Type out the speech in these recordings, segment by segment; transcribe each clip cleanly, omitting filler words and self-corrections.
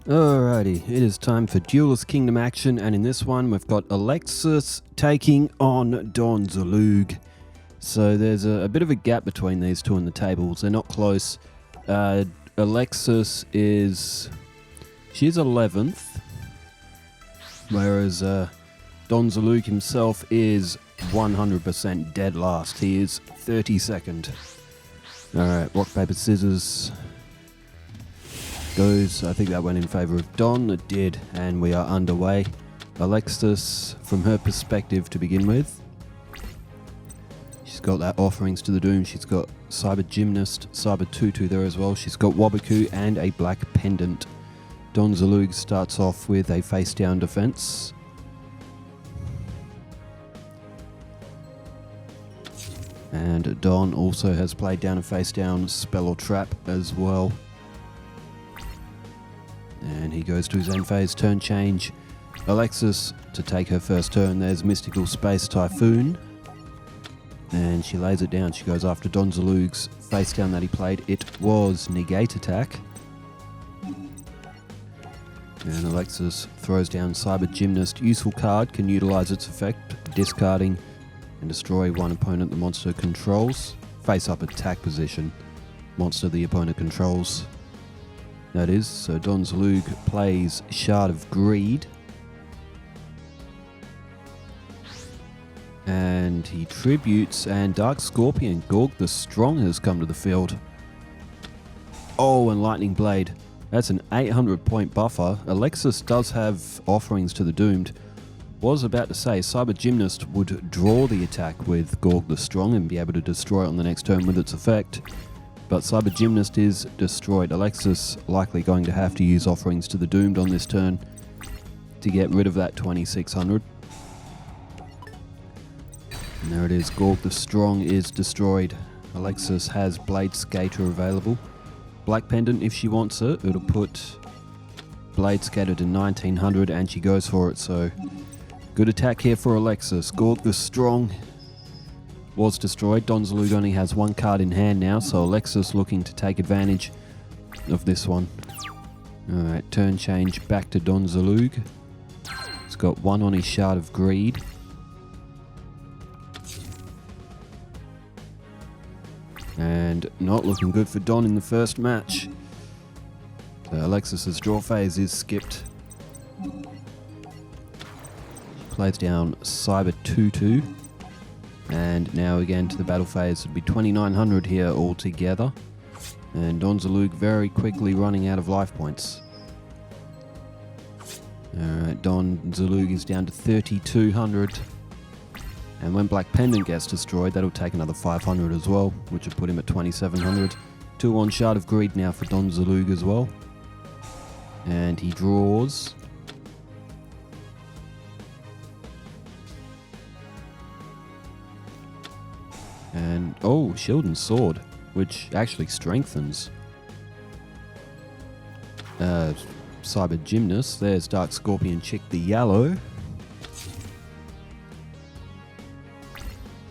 Alrighty, it is time for Duelist Kingdom action, and in this one we've got Alexis taking on Don Zaloog. So there's a bit of a gap between these two in the tables. They're not close. Alexis is 11th, whereas Don Zaloog himself is 100% dead last. He is 32nd. Alright, rock, paper, scissors goes. I think that went in favour of Don. It did, and we are underway. Alexis, from her perspective to begin with, she's got that Offerings to the Doom. She's got Cyber Gymnast, Cyber Tutu there as well. She's got Wabaku and a Black Pendant. Don Zaloog starts off with a face down defense. And Don also has played down a face down spell or trap as well. And he goes to his end phase, turn change. Alexis to take her first turn. There's Mystical Space Typhoon. And she lays it down. She goes after Don Zaloog's face down that he played. It was Negate Attack. And Alexis throws down Cyber Gymnast. Useful card, can utilize its effect, discarding and destroy one opponent the monster controls. Face up attack position. Monster the opponent controls. That is, so Don Zaloog plays Shard of Greed. And he tributes, and Dark Scorpion, Gorg the Strong, has come to the field. Oh, and Lightning Blade. That's an 800 point buffer. Alexis does have Offerings to the Doomed. Was about to say Cyber Gymnast would draw the attack with Gorg the Strong and be able to destroy it on the next turn with its effect. But Cyber Gymnast is destroyed. Alexis likely going to have to use Offerings to the Doomed on this turn to get rid of that 2600. And there it is. Gorg the Strong is destroyed. Alexis has Blade Skater available. Black Pendant if she wants it. It'll put Blade Skater to 1900 and she goes for it. So good attack here for Alexis. Gorg the Strong was destroyed. Don Zaloog only has one card in hand now, so Alexis looking to take advantage of this one. Alright, turn change back to Don Zaloog. He's got one on his Shard of Greed. And not looking good for Don in the first match. So Alexis's draw phase is skipped. She plays down Cyber Tutu. And now again to the battle phase. It'd be 2900 here altogether. And Don Zaloog very quickly running out of life points. Alright, Don Zaloog is down to 3200. And when Black Pendant gets destroyed, that'll take another 500 as well, which will put him at 2700. 2 on Shard of Greed now for Don Zaloog as well. And he draws. And, oh, Shield and Sword, which actually strengthens Cyber Gymnast. There's Dark Scorpion Chick the Yellow.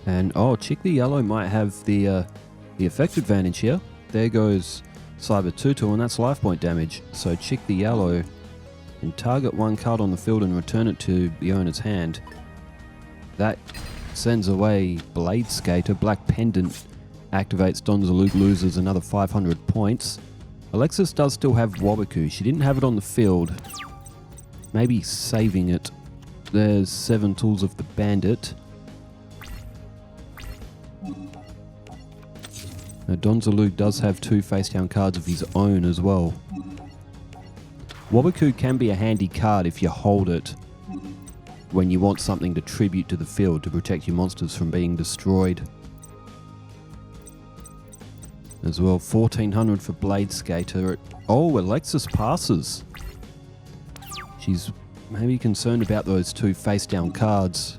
And, oh, Chick the Yellow might have the effect advantage here. There goes Cyber Tutu, and that's life point damage. So Chick the Yellow can target one card on the field and return it to the owner's hand. That sends away Blade Skater. Black Pendant activates. Don Zaloog loses another 500 points. Alexis does still have Wabaku. She didn't have it on the field. Maybe saving it. There's 7 Tools of the Bandit. Now Don Zaloog does have 2 face down cards of his own as well. Wabaku can be a handy card if you hold it when you want something to tribute to the field to protect your monsters from being destroyed. As well, 1400 for Blade Skater. Oh, Alexis passes. She's maybe concerned about those 2 face down cards.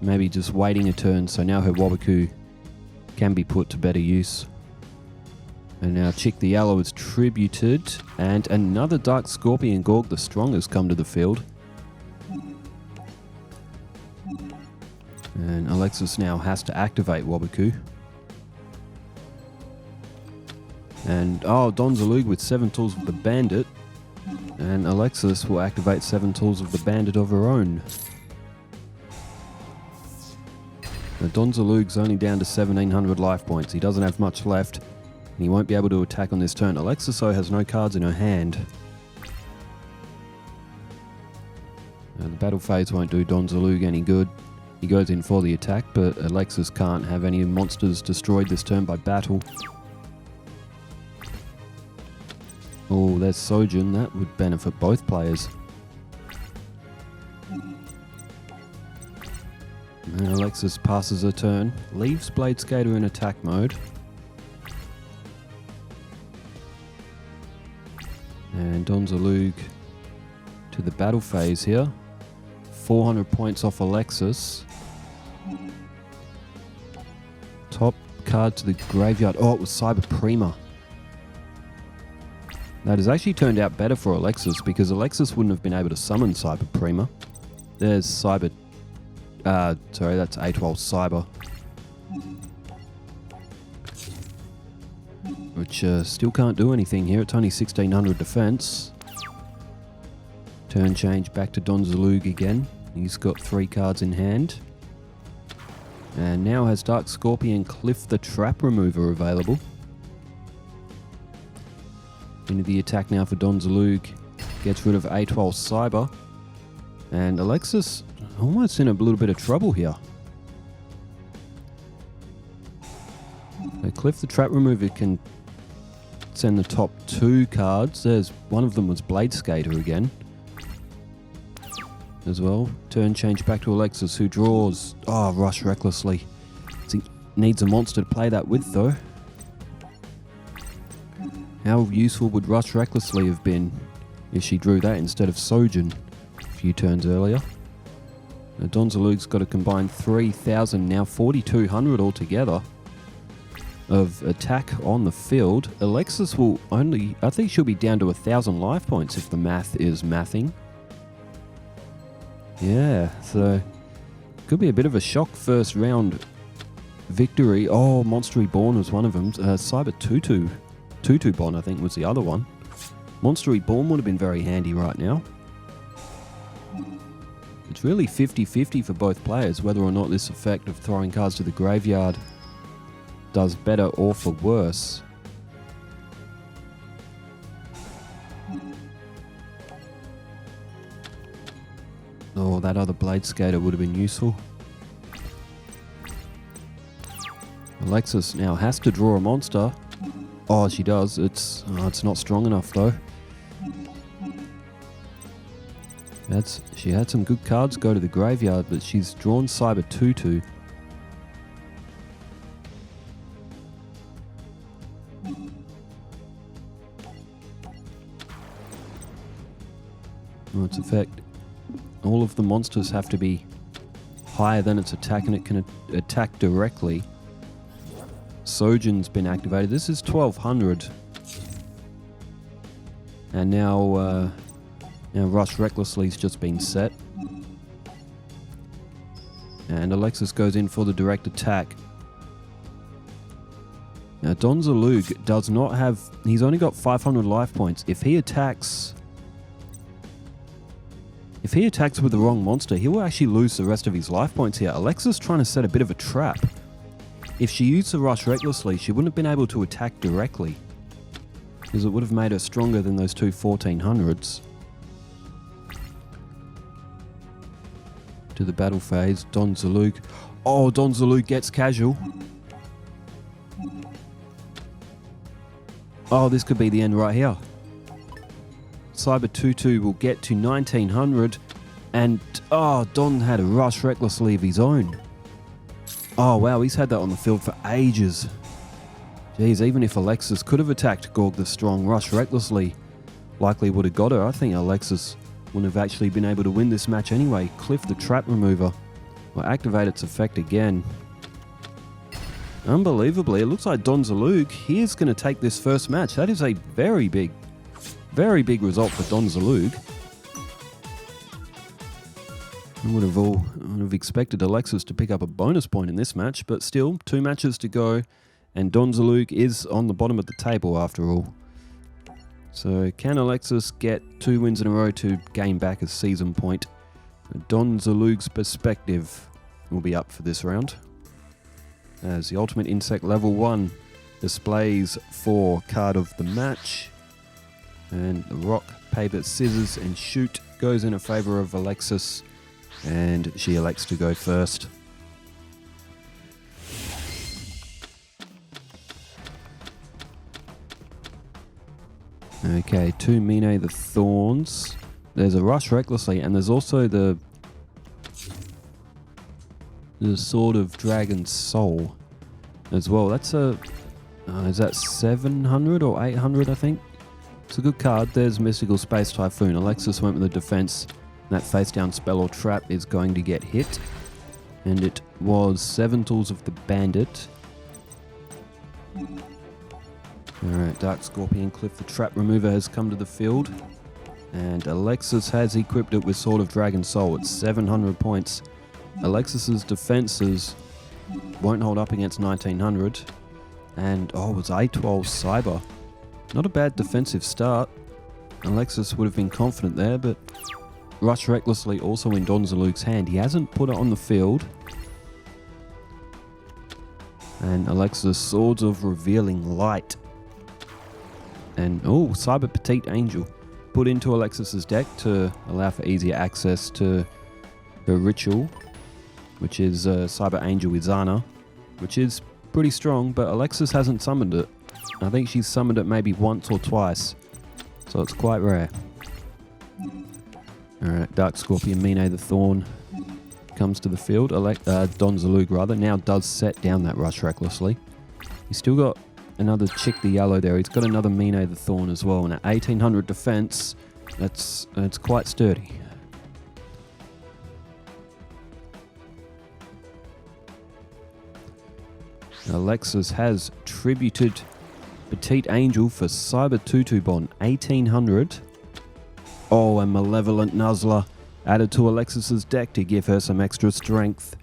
Maybe just waiting a turn, so now her Wabaku can be put to better use. And now Chick the Yellow is tributed, and another Dark Scorpion Gorg the Strong has come to the field. And Alexis now has to activate Wabaku. And, oh, Don Zaloog with 7 Tools of the Bandit. And Alexis will activate 7 tools of the bandit of her own. Now Don Zaloog's only down to 1700 life points. He doesn't have much left, and he won't be able to attack on this turn. Alexis, though, has no cards in her hand. Now, the battle phase won't do Don Zaloog any good. He goes in for the attack, but Alexis can't have any monsters destroyed this turn by battle. Oh, there's Sojin. That would benefit both players. And Alexis passes her turn, leaves Blade Skater in attack mode. And Don Zaloog to the battle phase here. 400 points off Alexis. Top card to the graveyard. Oh, it was Cyber Prima. That has actually turned out better for Alexis because Alexis wouldn't have been able to summon Cyber Prima. There's Cyber... sorry, that's ATOL Cyber. Which still can't do anything here. It's only 1600 defense. Turn change back to Don Zaloog again. He's got 3 cards in hand. And now has Dark Scorpion Cliff the Trap Remover available. Into the attack now for Don Zaloog. Gets rid of ATOL Cyber. And Alexis almost in a little bit of trouble here. So Cliff the Trap Remover can send the top 2 cards. There's one of them was Blade Skater again. As well. Turn change back to Alexis, who draws... Oh, Rush Recklessly. He needs a monster to play that with, though. How useful would Rush Recklessly have been if she drew that instead of Sojin a few turns earlier? Now Don Zaloog's got a combined 3,000, now 4,200 altogether of attack on the field. Alexis will only... I think she'll be down to 1,000 life points if the math is mathing. Yeah, so could be a bit of a shock first round victory. Oh, Monster Reborn was one of them. Cyber Tutu. Tutu Bon, I think, was the other one. Monster Reborn would have been very handy right now. It's really 50-50 for both players, whether or not this effect of throwing cards to the graveyard does better or for worse. Oh, that other Blade Skater would have been useful. Alexis now has to draw a monster. Oh, she does. It's not strong enough though. She had some good cards go to the graveyard, but she's drawn Cyber Tutu. Oh, its effect. All of the monsters have to be higher than its attack, and it can attack directly. Sojin's been activated. This is 1200. And now Rush Recklessly's just been set. And Alexis goes in for the direct attack. Now Don Zaloog does not have... He's only got 500 life points. If he attacks with the wrong monster, he will actually lose the rest of his life points here. Alexis trying to set a bit of a trap. If she used the Rush Recklessly, she wouldn't have been able to attack directly, because it would have made her stronger than those two 1400s. To the battle phase, Don Zaloog. Oh, Don Zaloog gets casual. Oh, this could be the end right here. Cyber Tutu will get to 1900, and Don had a Rush Recklessly of his own. Oh wow, he's had that on the field for ages. Jeez, even if Alexis could have attacked Gorg the Strong, Rush Recklessly likely would have got her. I think Alexis wouldn't have actually been able to win this match anyway. Cliff the Trap Remover will activate its effect again. Unbelievably, it looks like Don Zaloog, he is going to take this first match. That is a very big result for Don Zaloog. I would have expected Alexis to pick up a bonus point in this match, but still, 2 matches to go, and Don Zaloog is on the bottom of the table after all. So can Alexis get 2 wins in a row to gain back a season point? Don Zaloog's perspective will be up for this round, as the Ultimate Insect level 1 displays for card of the match, and the rock, paper, scissors and shoot goes in favor of Alexis, and she elects to go first. Okay, 2 Mine the Thorns. There's a Rush Recklessly, and there's also the Sword of Dragon's Soul as well. That's a... is that 700 or 800, I think? It's a good card. There's Mystical Space Typhoon. Alexis went with the defense. That face down spell or trap is going to get hit. And it was 7 Tools of the Bandit. Alright, Dark Scorpion Cliff the Trap Remover has come to the field. And Alexis has equipped it with Sword of Dragon Soul. It's 700 points. Alexis's defenses won't hold up against 1900. And, oh, it's A12 Cyber. Not a bad defensive start. Alexis would have been confident there, but Rush Recklessly also in Don Zaloog's hand. He hasn't put it on the field. And Alexis Swords of Revealing Light. And, oh, Cyber Petite Angel put into Alexis's deck to allow for easier access to her ritual, which is Cyber Angel Izana, which is pretty strong, but Alexis hasn't summoned it. I think she's summoned it maybe once or twice, so it's quite rare. Alright, Dark Scorpion Mine the Thorn comes to the field. Don Zaloog rather now does set down that Rush Recklessly. He's still got another Chick the Yellow there. He's got another Mine the Thorn as well, and at 1800 defense, that's quite sturdy. Alexis has tributed Petite Angel for Cyber 2-2 Bond, 1800. Oh, and Malevolent Nuzzler added to Alexis's deck to give her some extra strength.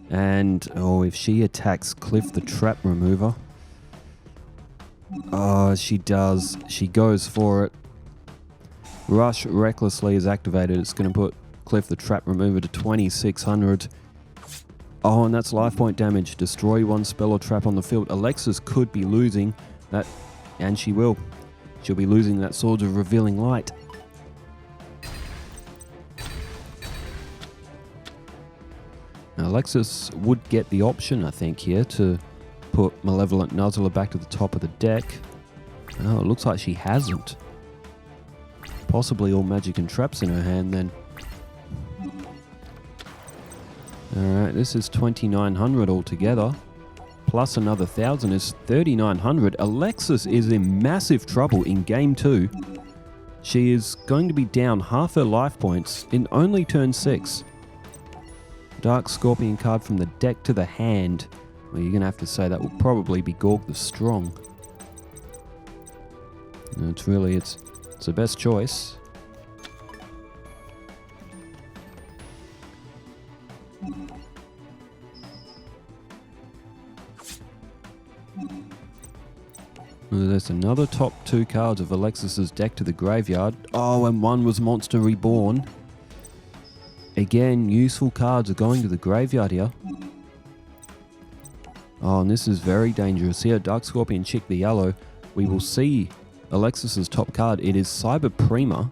And, oh, if she attacks Cliff the Trap Remover. Oh, she does. She goes for it. Rush Recklessly is activated. It's going to put Cliff the Trap Remover to 2600. Oh, and that's life point damage. Destroy 1 spell or trap on the field. Alexis could be losing that, and she will. She'll be losing that Sword of Revealing Light. Now, Alexis would get the option, I think, here to put Malevolent Nuzzler back to the top of the deck. Oh, it looks like she hasn't. Possibly all magic and traps in her hand then. Alright, this is 2900 altogether. Plus another 1000 is 3900. Alexis is in massive trouble in game 2. She is going to be down half her life points in only turn 6. Dark Scorpion card from the deck to the hand. Well, you're going to have to say that will probably be Gorg the Strong. And it's the best choice. There's another top 2 cards of Alexis's deck to the graveyard. Oh, and one was Monster Reborn. Again, useful cards are going to the graveyard here. Oh, and this is very dangerous here. Dark Scorpion Chick the Yellow. We will see Alexis's top card. It is Cyber Prima.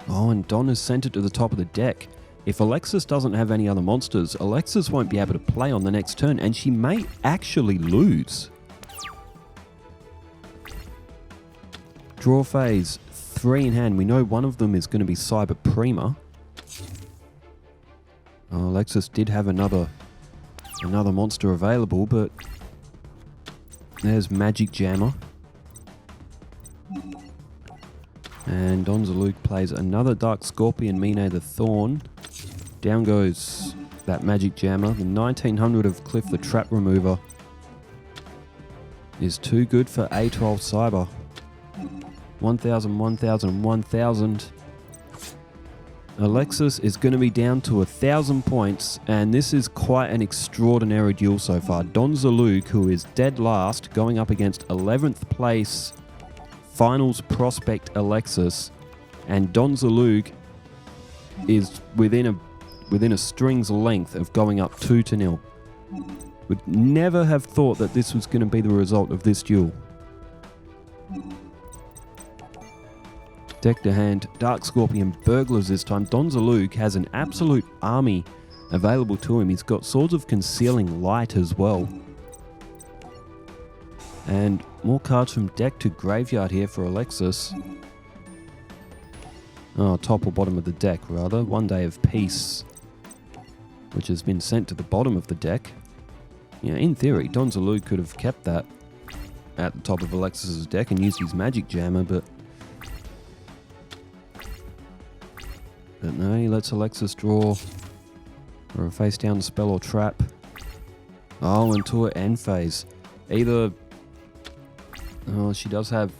Oh, and Don has sent it to the top of the deck. If Alexis doesn't have any other monsters, Alexis won't be able to play on the next turn, and she may actually lose. Draw phase, 3 in hand. We know one of them is going to be Cyber Prima. Oh, Alexis did have another monster available, but there's Magic Jammer. And Don Zaloog plays another Dark Scorpion Mine the Thorn. Down goes that Magic Jammer. The 1900 of Cliff the Trap Remover is too good for A12 Cyber. 1000, 1000, 1000. Alexis is going to be down to 1000 points, and this is quite an extraordinary duel so far. Don Zaloog, who is dead last, going up against 11th place finals prospect Alexis, and Don Zaloog is within a string's length of going up 2-0. Would never have thought that this was going to be the result of this duel. Deck to hand, Dark Scorpion Burglars this time. Don Zaloog has an absolute army available to him. He's got Swords of Concealing Light as well. And more cards from deck to graveyard here for Alexis. Oh, top or bottom of the deck, rather. One Day of Peace, which has been sent to the bottom of the deck. Yeah, in theory, Don Zaloog could have kept that at the top of Alexis's deck and used his Magic Jammer, but no, he lets Alexis draw or a face down spell or trap. Oh, into an end phase. Either... Oh, she does have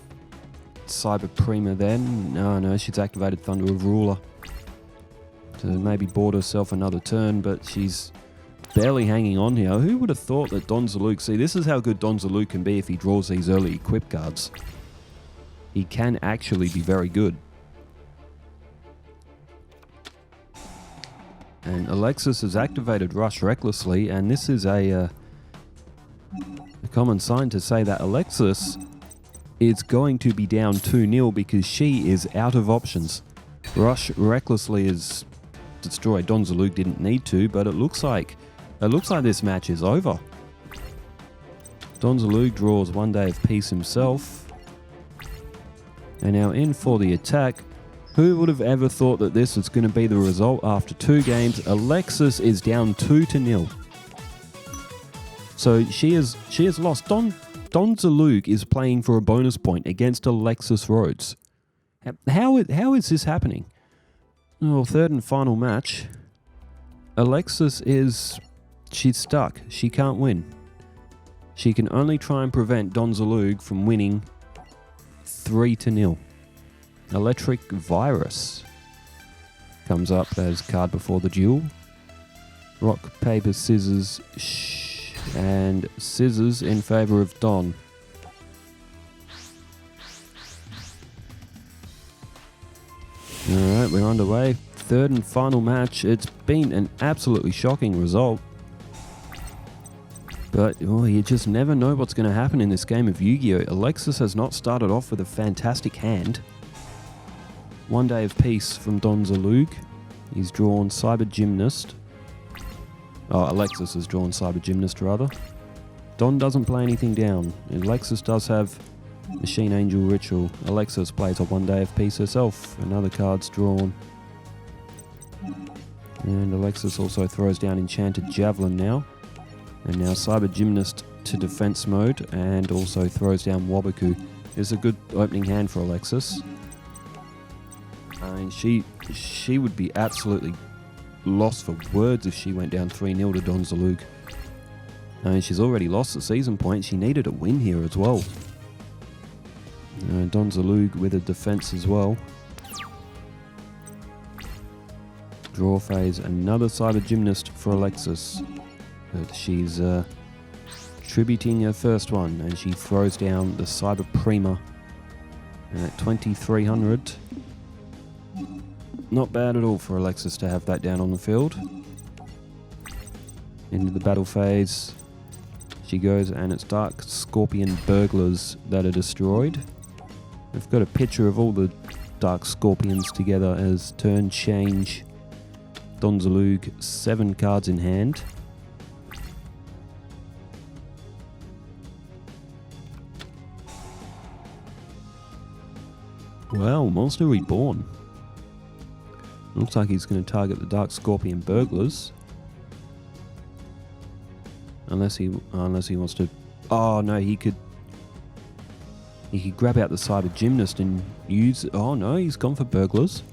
Cyber Prima then. No, she's activated Thunder of Ruler to maybe board herself another turn, but she's barely hanging on here. Who would have thought that Don Zaloog... See, this is how good Don Zaloog can be if he draws these early equip cards. He can actually be very good. And Alexis has activated Rush Recklessly, and this is a common sign to say that Alexis is going to be down 2-0 because she is out of options. Rush Recklessly is destroyed. Don Zaloog didn't need to, but it looks like this match is over. Don Zaloog draws One Day of Peace himself. And now in for the attack. Who would have ever thought that this was going to be the result after 2 games? Alexis is down 2-0. So she has lost. Don Zaloog is playing for a bonus point against Alexis Rhodes. How is this happening? Oh, third and final match. Alexis she's stuck. She can't win. She can only try and prevent Don Zaloog from winning 3-0. Electric Virus comes up as card before the duel. Rock, paper, scissors, and scissors in favor of Don. Alright, we're underway. Third and final match. It's been an absolutely shocking result. But you just never know what's going to happen in this game of Yu-Gi-Oh! Alexis has not started off with a fantastic hand. One Day of Peace from Don Zaloog. He's drawn Cyber Gymnast. Oh, Alexis has drawn Cyber Gymnast, rather. Don doesn't play anything down. Alexis does have Machine Angel Ritual. Alexis plays a One Day of Peace herself. Another card's drawn. And Alexis also throws down Enchanted Javelin now. And now Cyber Gymnast to defense mode, and also throws down Wabaku. It's a good opening hand for Alexis. I mean, she would be absolutely lost for words if she went down 3-0 to Don Zaloog. I mean, she's already lost the season point. She needed a win here as well. Don Zaloog with a defense as well. Draw phase, another Cyber Gymnast for Alexis. But she's tributing her first one, and she throws down the Cyber Prima at 2300. Not bad at all for Alexis to have that down on the field. Into the battle phase she goes, and it's Dark Scorpion Burglars that are destroyed. We've got a picture of all the Dark Scorpions together as turn change. Don Zaloog, 7 cards in hand. Wow, Monster Reborn. Looks like he's going to target the Dark Scorpion Burglars. Unless he wants to... Oh, no, he could grab out the Cyber Gymnast and use... Oh, no, he's gone for Burglars.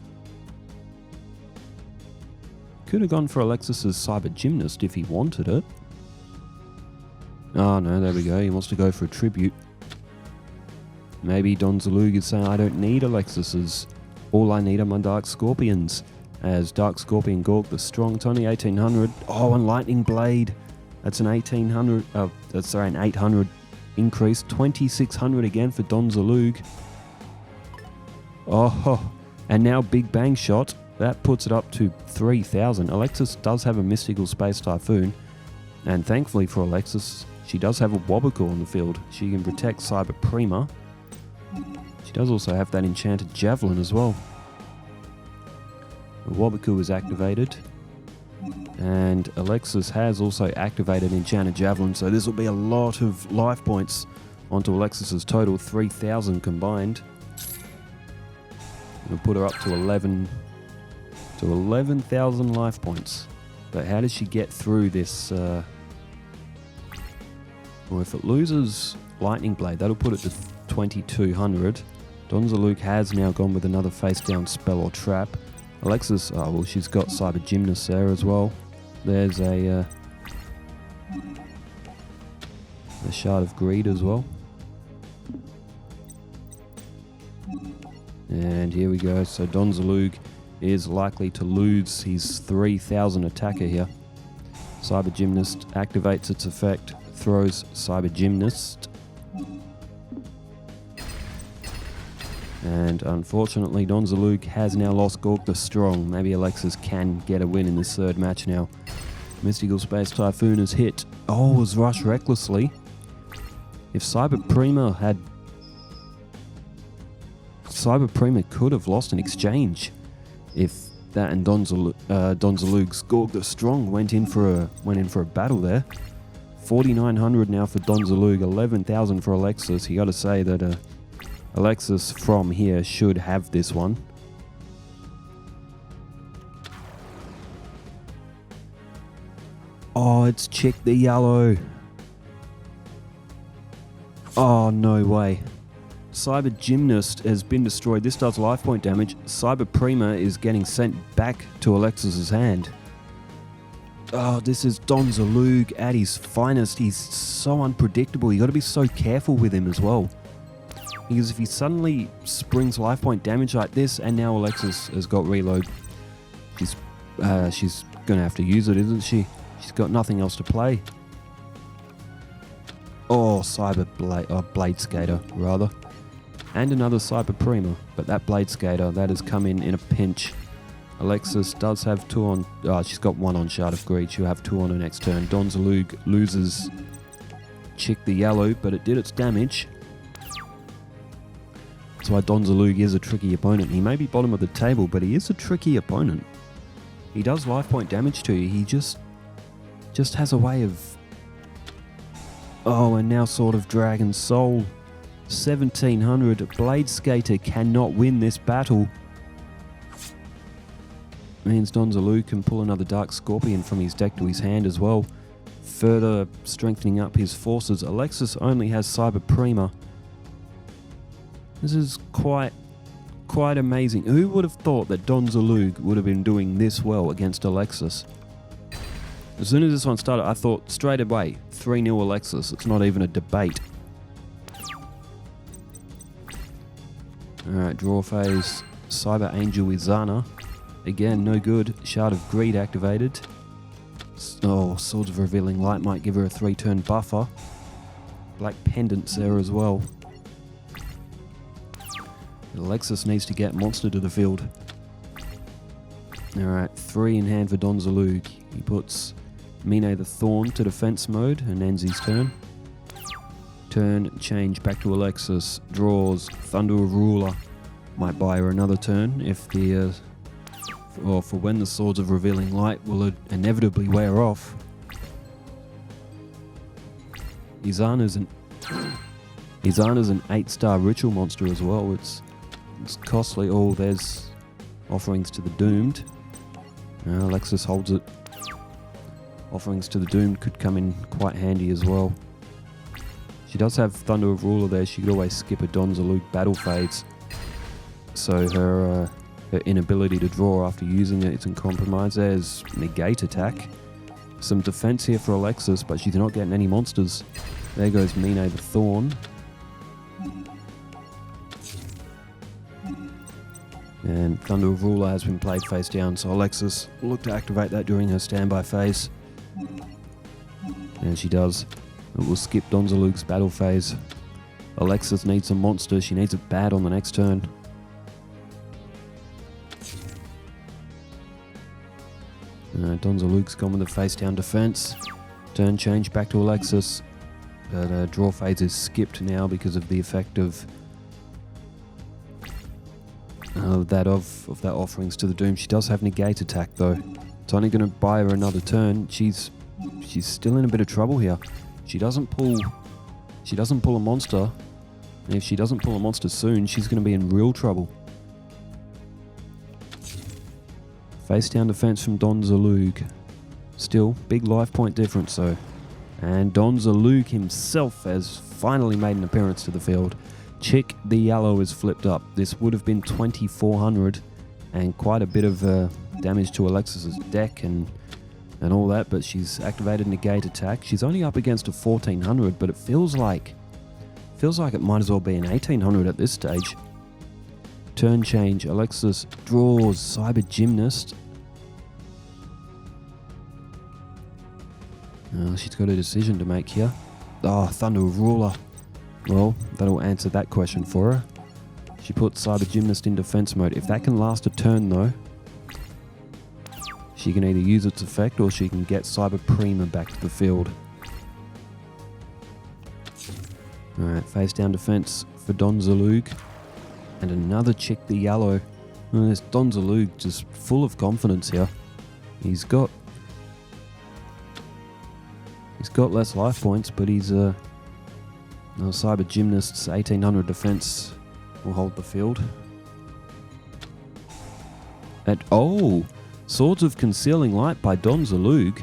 Could have gone for Alexis's Cyber Gymnast if he wanted it. Oh, no, there we go. He wants to go for a Tribute. Maybe Don Zaloog is saying, I don't need Alexis's. All I need are my Dark Scorpions. As Dark Scorpion Gork, the Strong Tony, 1800. Oh, and Lightning Blade. That's an 1800. An 800 increase. 2600 again for Don Zaloog. Oh, and now Big Bang Shot. That puts it up to 3,000. Alexis does have a Mystical Space Typhoon. And thankfully for Alexis, she does have a Wobbuckle on the field. She can protect Cyber Prima. She does also have that Enchanted Javelin as well. The Wobbuckle is activated. And Alexis has also activated Enchanted Javelin, so this will be a lot of life points onto Alexis's total, 3,000 combined. We'll put her up to 11,000 life points. But how does she get through this? Well, if it loses Lightning Blade, that'll put it to 2,200. Don Zaloog has now gone with another face down spell or trap. Alexis, oh well, she's got Cyber Gymnast there as well. There's a Shard of Greed as well. And here we go. So Don Zaloog is likely to lose his 3,000 attacker here. Cyber Gymnast activates its effect, throws Cyber Gymnast. And unfortunately, Don Zaloog has now lost Gork the Strong. Maybe Alexis can get a win in this third match now. Mystical Space Typhoon is hit. Oh, was rushed recklessly. If Cyber Prima had... Cyber Prima could have lost an exchange if that and Don Zaloog's Gork the Strong went in for a battle there. 4,900 now for Don Zaloog, 11,000 for Alexis. You got to say that Alexis from here should have this one. Oh, it's Chick the Yellow. Oh, no way. Cyber Gymnast has been destroyed. This does life point damage. Cyber Prima is getting sent back to Alexis's hand. Oh, this is Don Zaloog at his finest. He's so unpredictable. You got to be so careful with him as well. Because if he suddenly springs life point damage like this, and now Alexis has got reload, she's going to have to use it, isn't she? She's got nothing else to play. Oh, Blade Skater, rather. And another Cyber Prima, but that Blade Skater, that has come in a pinch. Alexis does have two on... she's got one on Shard of Greed. She'll have two on her next turn. Don Zaloog loses Chick the Yellow, but it did its damage. That's why Don Zaloog is a tricky opponent. He may be bottom of the table, but he is a tricky opponent. He does life point damage to you. He just has a way of... Oh, and now Sword of Dragon Soul. 1,700. Blade Skater cannot win this battle. Means Don Zaloog can pull another Dark Scorpion from his deck to his hand as well, further strengthening up his forces. Alexis only has Cyber Prima. This is quite amazing. Who would have thought that Don Zaloog would have been doing this well against Alexis? As soon as this one started, I thought straight away, 3-0 Alexis. It's not even a debate. Alright, draw phase. Cyber Angel Izana. Again, no good. Shard of Greed activated. Oh, Swords of Revealing Light might give her a 3-turn buffer. Black Pendants there as well. Alexis needs to get Monster to the field. Alright, 3 in hand for Don Zaloog. He puts Mine the Thorn to defense mode and ends his turn. Turn, change back to Alexis. Draws Thunder of Ruler. Might buy her another turn if the... or for when the Swords of Revealing Light will inevitably wear off. Izana's an 8-star ritual monster as well. It's costly. Oh, there's Offerings to the Doomed. Alexis holds it. Offerings to the Doomed could come in quite handy as well. She does have Thunder of Ruler there. She could always skip a Don Zaloog battle phase. So her inability to draw after using it isn't compromised. There's Negate Attack. Some defense here for Alexis, but she's not getting any monsters. There goes Mine the Thorn. And Thunder of Ruler has been played face down, so Alexis will look to activate that during her standby phase. And she does. It will skip Don Zaloog's battle phase. Alexis needs a monster. She needs it bad on the next turn. Don Zaloog's gone with the face down defense. Turn change back to Alexis. But draw phase is skipped now because of the effect of that offerings to the Doom. She does have negate attack though. It's only going to buy her another turn. She's still in a bit of trouble here. She doesn't pull a monster. And if she doesn't pull a monster soon, she's going to be in real trouble. Face down defense from Don Zaloog. Still, big life point difference though. And Don Zaloog himself has finally made an appearance to the field. Chick the Yellow is flipped up. This would have been 2400 and quite a bit of damage to Alexis's deck and all that, but she's activated negate attack. She's only up against a 1400, but it feels like it might as well be an 1800 at this stage. Turn change. Alexis draws Cyber Gymnast. She's got a decision to make here. Thunder Ruler. Well, that'll answer that question for her. She puts Cyber Gymnast in defense mode. If that can last a turn though, she can either use its effect or she can get Cyber Prima back to the field. Alright, face down defense for Don Zaloog. And another Chick the Yellow. This Don Zaloog just full of confidence here. He's got less life points, but he's Cyber Gymnast's 1800 defense will hold the field. Swords of Concealing Light by Don Zaloog.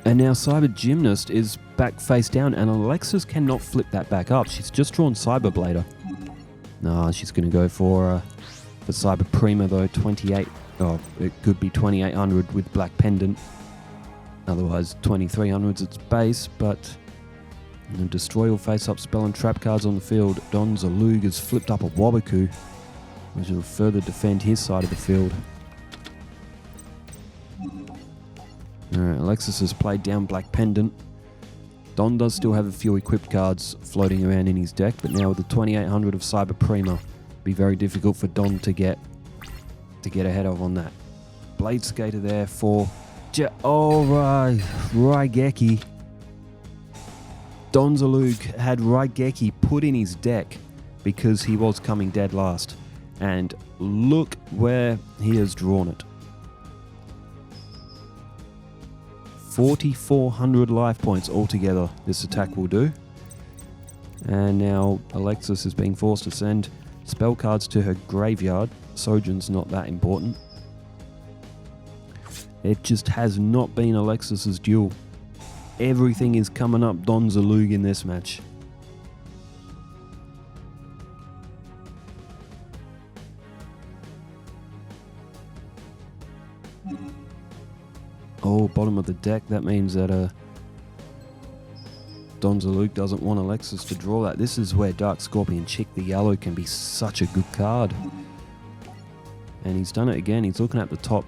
And now Cyber Gymnast is back face down, and Alexis cannot flip that back up. She's just drawn Cyber Blader. She's going to go for Cyber Prima though. 28. It could be 2800 with Black Pendant. Otherwise, 2300's its base, but destroy all face-up spell and trap cards on the field. Don Zaloog has flipped up a Wabaku, which will further defend his side of the field. Alright, Alexis has played down Black Pendant. Don does still have a few equipped cards floating around in his deck, but now with the 2800 of Cyber Prima, it'll be very difficult for Don to get ahead of on that. Blade Skater there for Raigeki. Don Zaloog had Raigeki put in his deck because he was coming dead last. And look where he has drawn it. 4,400 life points altogether this attack will do. And now Alexis is being forced to send spell cards to her graveyard. Sojourn's not that important. It just has not been Alexis's duel. Everything is coming up Don Zaloog in this match. Bottom of the deck. That means that Don Zaloog doesn't want Alexis to draw that. This is where Dark Scorpion Chick the Yellow can be such a good card. And he's done it again. He's looking at the top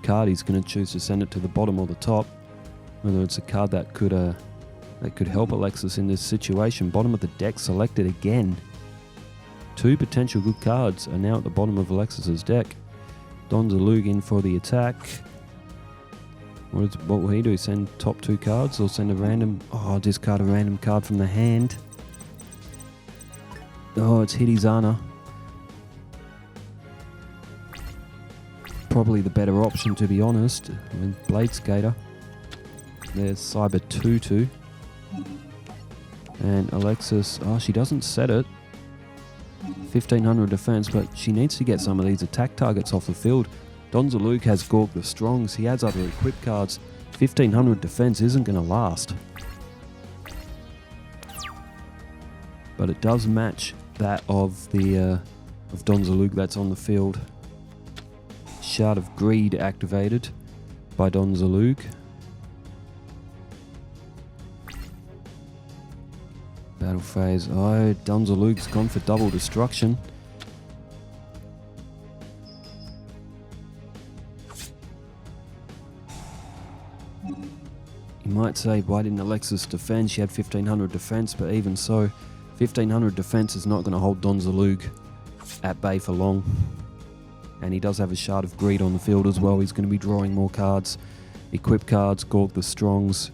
card. He's going to choose to send it to the bottom or the top. Whether it's a card that could help Alexis in this situation. Bottom of the deck selected again. Two potential good cards are now at the bottom of Alexis's deck. Don Zaloog in for the attack. What will he do? Send top two cards or send a random... discard a random card from the hand. It's Hidizana. Probably the better option, to be honest. With Blade Skater. There's Cyber Tutu. And Alexis... she doesn't set it. 1500 defense, but she needs to get some of these attack targets off the field. Don Zaloog has Gorg the Strongs. He has other equipped cards. 1500 defense isn't going to last. But it does match that of the of Don Zaloog that's on the field. Shard of Greed activated by Don Zaloog. Battle phase. Don Zaloog's gone for double destruction. You might say, why didn't Alexis defend? She had 1500 defense, but even so, 1500 defense is not going to hold Don Zaloog at bay for long. And he does have a Shard of Greed on the field as well. He's going to be drawing more cards. Equip cards, Gawk the Strongs.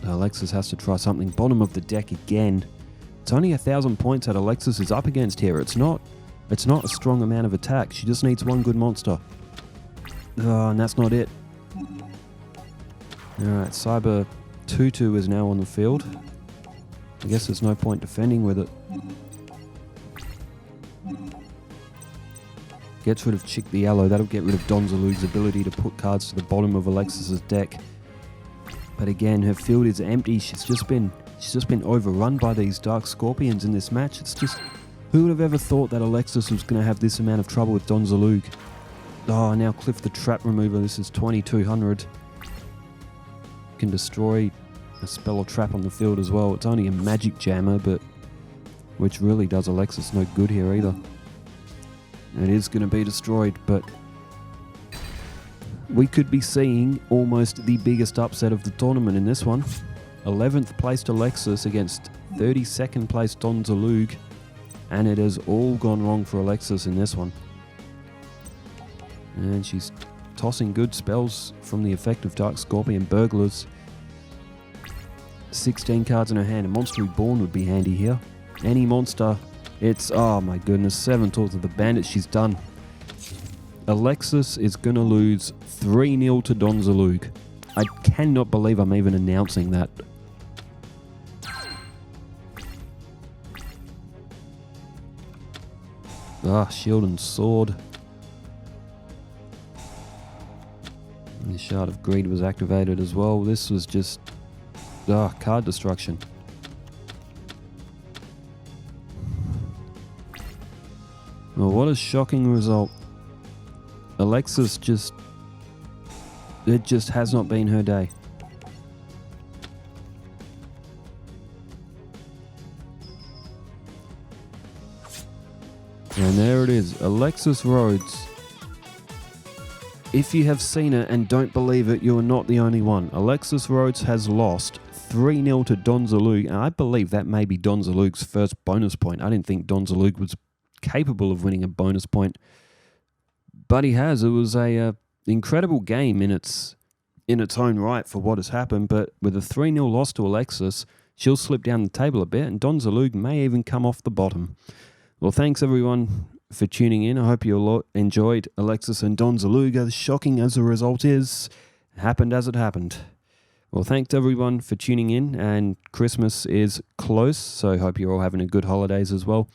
Alexis has to try something. Bottom of the deck again. It's only 1,000 points that Alexis is up against here. It's not a strong amount of attack. She just needs one good monster. And that's not it. Alright, Cyber 2-2 is now on the field. I guess there's no point defending with it. Gets rid of Chick the Yellow. That'll get rid of Don Zaloog's ability to put cards to the bottom of Alexis's deck. But again, her field is empty. She's just been overrun by these Dark Scorpions in this match. It's just, who would have ever thought that Alexis was going to have this amount of trouble with Don Zaloog? Oh, now Cliff the Trap Remover. This is 2,200. Can destroy a spell or trap on the field as well. It's only a magic jammer, but which really does Alexis no good here either. It is going to be destroyed, but we could be seeing almost the biggest upset of the tournament in this one. 11th placed Alexis against 32nd placed Don Zaloog, and it has all gone wrong for Alexis in this one. And she's tossing good spells from the effect of Dark Scorpion Burglars. 16 cards in her hand. A Monster Reborn would be handy here. Any monster. It's, oh my goodness, 7 Tools of the Bandit. She's done. Alexis is going to lose 3-0 to Don Zaloog. I cannot believe I'm even announcing that. Shield and Sword. And the Shard of Greed was activated as well. This was just card destruction. Well, what a shocking result. Alexis it just has not been her day. And there it is, Alexis Rhodes. If you have seen it and don't believe it, you are not the only one. Alexis Rhodes has lost 3-0 to Don Zaloog, and I believe that may be Don Zaloog's first bonus point. I didn't think Don Zaloog was capable of winning a bonus point, but he has. It was a incredible game in its own right for what has happened, but with a 3-0 loss to Alexis, she'll slip down the table a bit, and Don Zaloog may even come off the bottom. Well, thanks everyone for tuning in. I hope you enjoyed Alexis and Don Zaloog. As shocking as the result is, happened as it happened. Well, thanks everyone for tuning in, and Christmas is close, so I hope you're all having a good holidays as well.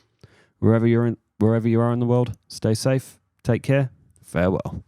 Wherever you are in the world, stay safe, take care, farewell.